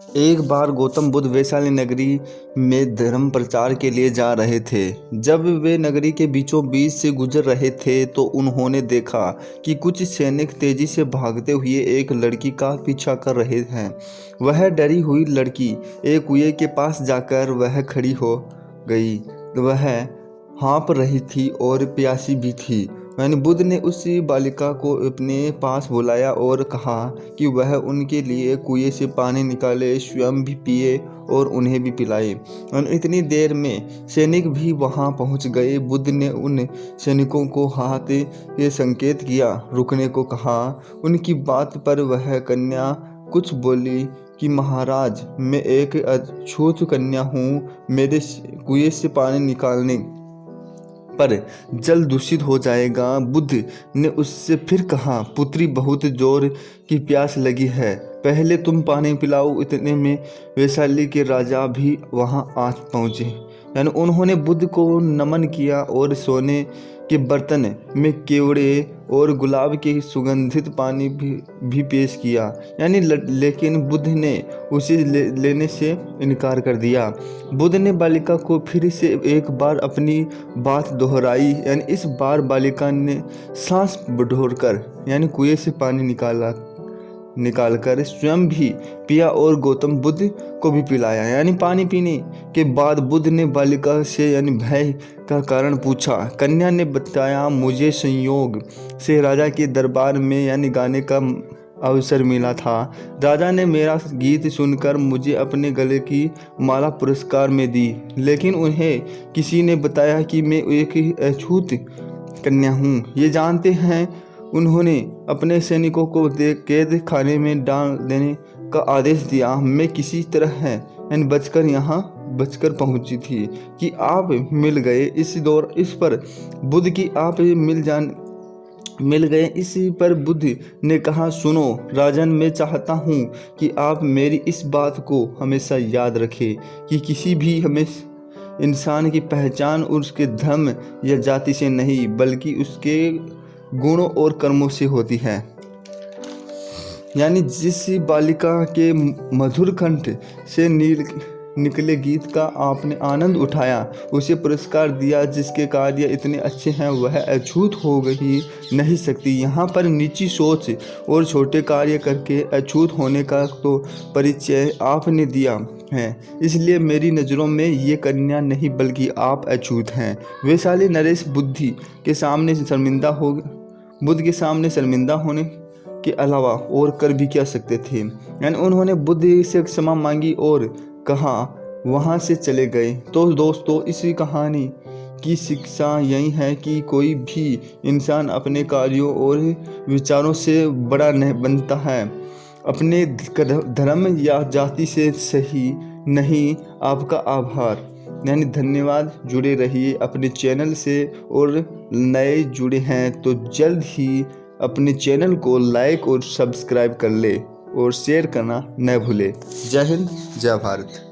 एक बार गौतम बुद्ध वैशाली नगरी में धर्म प्रचार के लिए जा रहे थे। जब वे नगरी के बीचों बीच से गुजर रहे थे तो उन्होंने देखा कि कुछ सैनिक तेजी से भागते हुए एक लड़की का पीछा कर रहे हैं। वह डरी हुई लड़की एक कुएं के पास जाकर वह खड़ी हो गई। वह हाँफ रही थी और प्यासी भी थी। बुद्ध ने उस बालिका को अपने पास बुलाया और कहा कि वह उनके लिए कुएं से पानी निकाले, स्वयं भी पिए और उन्हें भी पिलाए। इतनी देर में सैनिक भी वहां पहुंच गए। बुद्ध ने उन सैनिकों को हाथ से संकेत किया, रुकने को कहा। उनकी बात पर वह कन्या कुछ बोली कि महाराज, मैं एक अछूत कन्या हूँ, मेरे कुएं से पानी निकालने पर जल दूषित हो जाएगा। बुद्ध ने उससे फिर कहा, पुत्री, बहुत जोर की प्यास लगी है, पहले तुम पानी पिलाओ। इतने में वैशाली के राजा भी वहां आ पहुंचे। उन्होंने बुद्ध को नमन किया और सोने के बर्तन में केवड़े और गुलाब के सुगंधित पानी भी पेश किया। लेकिन बुद्ध ने उसे लेने से इनकार कर दिया। बुद्ध ने बालिका को फिर से एक बार अपनी बात दोहराई। इस बार बालिका ने सांस बढ़ोरकर कुएं से पानी निकालकर स्वयं भी पिया और गौतम बुद्ध को भी पिलाया। पानी पीने के बाद बुद्ध ने बालिका से भय का कारण पूछा। कन्या ने बताया, मुझे संयोग से राजा के दरबार में गाने का अवसर मिला था। राजा ने मेरा गीत सुनकर मुझे अपने गले की माला पुरस्कार में दी, लेकिन उन्हें किसी ने बताया कि मैं एक अछूत कन्या हूँ। ये जानते हैं उन्होंने अपने सैनिकों को कैद खाने में डाल देने का आदेश दिया। मैं किसी तरह बचकर पहुंची थी कि आप मिल गए। इस पर बुद्ध की आप मिल गए। इसी पर बुद्ध ने कहा, सुनो राजन, मैं चाहता हूँ कि आप मेरी इस बात को हमेशा याद रखें कि किसी भी इंसान की पहचान उसके धर्म या जाति से नहीं, बल्कि उसके गुणों और कर्मों से होती है। जिस बालिका के मधुर कंठ से निकले गीत का आपने आनंद उठाया, उसे पुरस्कार दिया। जिसके कार्य इतने अच्छे हैं वह अछूत हो ही नहीं सकती। यहाँ पर नीची सोच और छोटे कार्य करके अछूत होने का तो परिचय आपने दिया है, इसलिए मेरी नज़रों में ये कन्या नहीं बल्कि आप अछूत हैं। वैशाली नरेश बुद्ध के सामने शर्मिंदा होने के अलावा और कर भी क्या सकते थे। उन्होंने बुद्ध से क्षमा मांगी और कहा वहाँ से चले गए। तो दोस्तों, इसी कहानी की शिक्षा यही है कि कोई भी इंसान अपने कार्यों और विचारों से बड़ा नहीं बनता है, अपने धर्म या जाति से सही नहीं। आपका आभार, धन्यवाद। जुड़े रहिए अपने चैनल से, और नए जुड़े हैं तो जल्द ही अपने चैनल को लाइक और सब्सक्राइब कर ले और शेयर करना न भूले। जय हिंद, जय भारत।